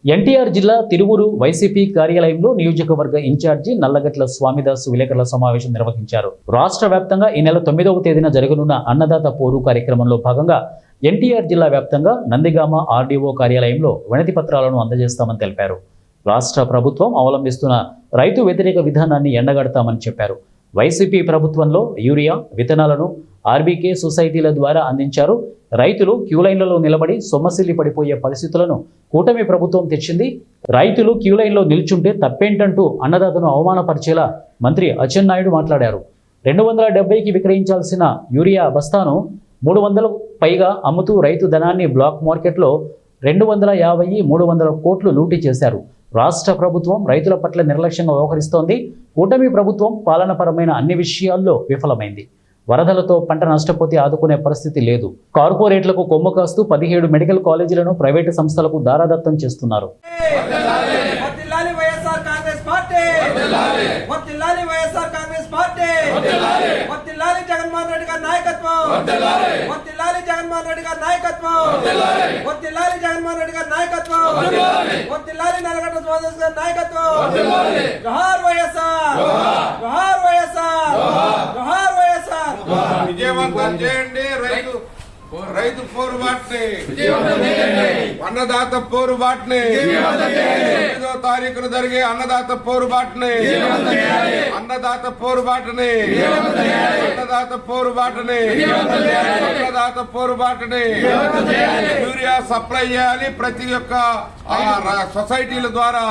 ఎన్టీఆర్ జిల్లా తిరువురు వైసీపీ కార్యాలయంలో నియోజకవర్గ ఇన్ఛార్జి నల్లగట్ల స్వామిదాసు విలేకరుల సమావేశం నిర్వహించారు. రాష్ట్ర వ్యాప్తంగా ఈ నెల 9వ తేదీన జరగనున్న అన్నదాత పోరు కార్యక్రమంలో భాగంగా ఎన్టీఆర్ జిల్లా వ్యాప్తంగా నందిగామ ఆర్డీఓ కార్యాలయంలో వినతి పత్రాలను అందజేస్తామని తెలిపారు. రాష్ట్ర ప్రభుత్వం అవలంబిస్తున్న రైతు వ్యతిరేక విధానాన్ని ఎండగడతామని చెప్పారు. వైసీపీ ప్రభుత్వంలో యూరియా విత్తనాలను ఆర్బీకే సొసైటీల ద్వారా అందించారు. రైతులు క్యూలైన్లలో నిలబడి సొమ్మసిల్లి పడిపోయే పరిస్థితులను కూటమి ప్రభుత్వం తెచ్చింది. రైతులు క్యూలైన్లో నిల్చుంటే తప్పేంటంటూ అన్నదాతను అవమానపరిచేలా మంత్రి అచ్చెన్నాయుడు మాట్లాడారు. 270కి విక్రయించాల్సిన యూరియా బస్తాను 300 పైగా అమ్ముతూ రైతు ధనాన్ని బ్లాక్ మార్కెట్లో 250, 300 కోట్లు లూటీ చేశారు. రాష్ట్ర ప్రభుత్వం రైతుల పట్ల నిర్లక్ష్యంగా వ్యవహరిస్తోంది. కూటమి ప్రభుత్వం పాలనపరమైన అన్ని విషయాల్లో విఫలమైంది. వరదలతో పంట నష్టపోతే ఆదుకునే పరిస్థితి లేదు. కార్పొరేట్లకు కొమ్ము కాస్తూ 17 మెడికల్ కాలేజీలను ప్రైవేటు సంస్థలకు దారాదత్తం చేస్తున్నారు. విజయవంతం చేయండి రైతు పోరుబాటుని, అన్నదాత పోరుబాటుని, 9వ తారీఖున జరిగే అన్నదాత పోరుబాటుని, అన్నదాత పోరుబాటుని, అన్నదాత పోరుబాటుని, అన్నదాత పోరుబాటుని యూరియా సప్లై చేయాలి. ప్రతి ఒక్క సొసైటీల ద్వారా,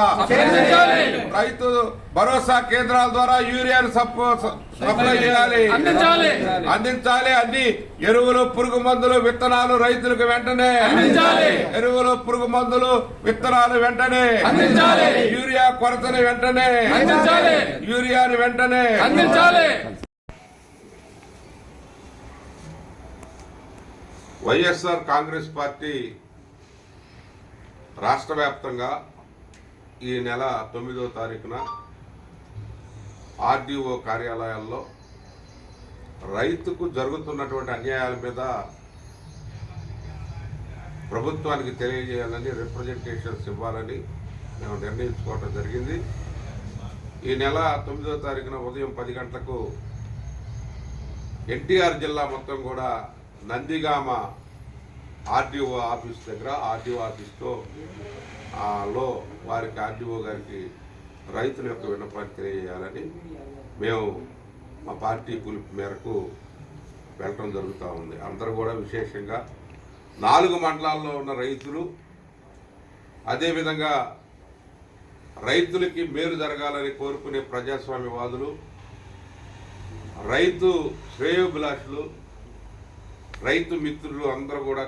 రైతు భరోసా కేంద్రాల ద్వారా యూరియాను సప్లై చేయాలి, అందించాలి. అన్ని ఎరువులు, పురుగు మందులు, విత్తనాలు రైతులకు వెంటనే ఎరువులు, పురుగు మందులు, విత్తనాలు వెంటనే, యూరియా కొరతని వెంటనే, యూరియాని వెంటనే వైఎస్ఆర్ కాంగ్రెస్ పార్టీ రాష్ట్ర వ్యాప్తంగా ఈ నెల 9వ తారీఖున ఆర్డీఓ కార్యాలయాల్లో రైతుకు జరుగుతున్నటువంటి అన్యాయాల మీద ప్రభుత్వానికి తెలియజేయాలని, రిప్రజెంటేషన్స్ ఇవ్వాలని మేము నిర్ణయించుకోవడం జరిగింది. ఈ నెల 9వ తారీఖున ఉదయం 10 గంటలకు ఎన్టీఆర్ జిల్లా మొత్తం కూడా నందిగామ ఆర్డీఓ ఆఫీస్ దగ్గర, ఆర్డీఓ ఆఫీస్లో వారికి ఆర్డీఓ గారికి రైతుల యొక్క విన్నపాన్ని తెలియజేయాలని మేము మా పార్టీ పిలుపు మేరకు వెళ్ళటం జరుగుతూ ఉంది. అందరూ కూడా విశేషంగా 4 మండలాల్లో ఉన్న రైతులు, అదేవిధంగా రైతులకి మేలు జరగాలని కోరుకునే ప్రజాస్వామ్యవాదులు, రైతు శ్రేయోభిలాషులు, రైతు మిత్రులు అందరూ కూడా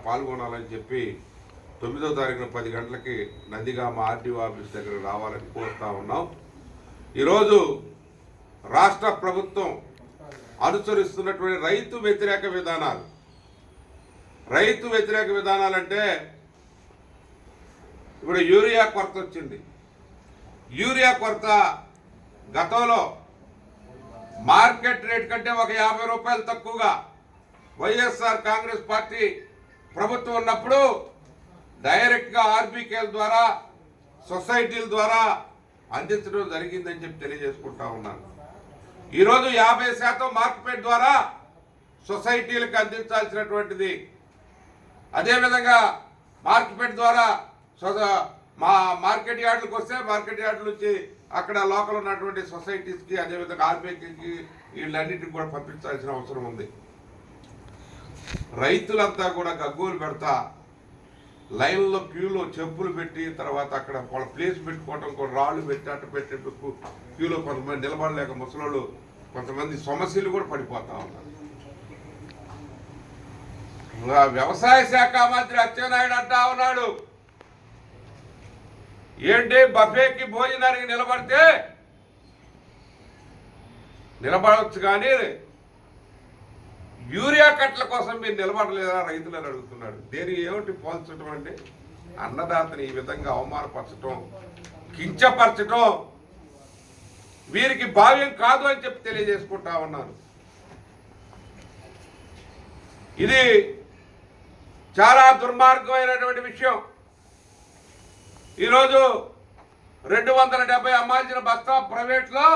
పాల్గొనాలని చెప్పి 9వ తారీఖున 10 గంటలకి నందిగామ ఆర్డీఓ ఆఫీస్ దగ్గర రావాలని కోరుతా ఉన్నాం. ఈరోజు రాష్ట్ర ప్రభుత్వం అనుసరిస్తున్నటువంటి రైతు వ్యతిరేక విధానాలంటే ఇప్పుడు యూరియా కొరత వచ్చింది. యూరియా కొరత గతంలో మార్కెట్ రేట్ కంటే ఒక 50 రూపాయలు తక్కువగా వైఎస్ఆర్ కాంగ్రెస్ పార్టీ ప్రభుత్వం ఉన్నప్పుడు డైరెక్ట్గా ఆర్బీకేల ద్వారా, సొసైటీల ద్వారా అందించడం జరిగిందని చెప్పి తెలియజేసుకుంటా ఉన్నాను. ఈరోజు 50% మార్కెట్ ద్వారా సొసైటీలకు అందించాల్సినటువంటిది, అదేవిధంగా మార్కెట్ ద్వారా మా మార్కెట్ యార్డులకు వస్తే మార్కెట్ యార్డుల నుంచి అక్కడ లోకల్ ఉన్నటువంటి సొసైటీస్కి, అదేవిధంగా ఆర్బీకేకి, వీళ్ళన్నిటికి కూడా పంపించాల్సిన అవసరం ఉంది. రైతులంతా కూడా గగ్గోలు పెడతా లైన్లో క్యూలో చెప్పులు పెట్టి, తర్వాత అక్కడ వాళ్ళ ప్లేస్ పెట్టుకోవడం, కొన్ని రాళ్ళు పెట్టి అట్టు పెట్టేందుకు క్యూలో కొంతమంది నిలబడలేక ముసలోళ్ళు, కొంతమంది సమస్యలు కూడా పడిపోతా ఉన్నారు. వ్యవసాయ శాఖ మంత్రి అచ్చెన్నాయుడు అంటా ఉన్నాడు, ఏంటి బఫేకి భోజనానికి నిలబడవచ్చు కానీ యూరియా కట్ల కోసం మీరు నిలబడలేదా రైతులను అడుగుతున్నాడు. దేని ఏమిటి పోల్చడం అంటే అన్నదాతని ఈ విధంగా అవమానపరచడం, కించపరచడం వీరికి భావ్యం కాదు అని చెప్పి తెలియజేసుకుంటా ఉన్నాను. ఇది చాలా దుర్మార్గమైనటువంటి విషయం. ఈరోజు 270 అమ్మాల్సిన బస్తా ప్రైవేట్లో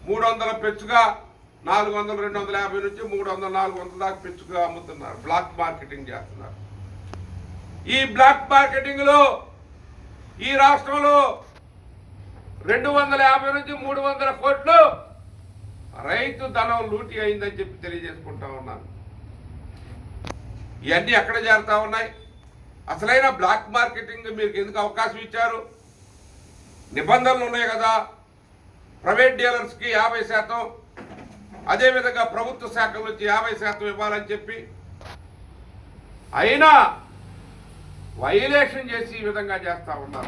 300 పెంచుగా 400, 250 నుంచి 300, 400 దాకా పెంచుగా అమ్ముతున్నారు. బ్లాక్ మార్కెటింగ్ చేస్తున్నారు. ఈ బ్లాక్ మార్కెటింగ్ లో ఈ రాష్ట్రంలో 250 నుంచి 300 కోట్లు రైతు ధనం లూటీ అయిందని చెప్పి తెలియజేసుకుంటా ఉన్నాను. ఇవన్నీ ఎక్కడ చేరుతా ఉన్నాయి? అసలైన బ్లాక్ మార్కెటింగ్ మీకు ఎందుకు అవకాశం ఇచ్చారు? నిబంధనలు ఉన్నాయి కదా. ప్రైవేట్ డీలర్స్కి 50%, అదేవిధంగా ప్రభుత్వ శాఖల నుంచి 50% ఇవ్వాలని చెప్పి, అయినా వైలేషన్ చేసి ఈ విధంగా చేస్తూ ఉన్నారు.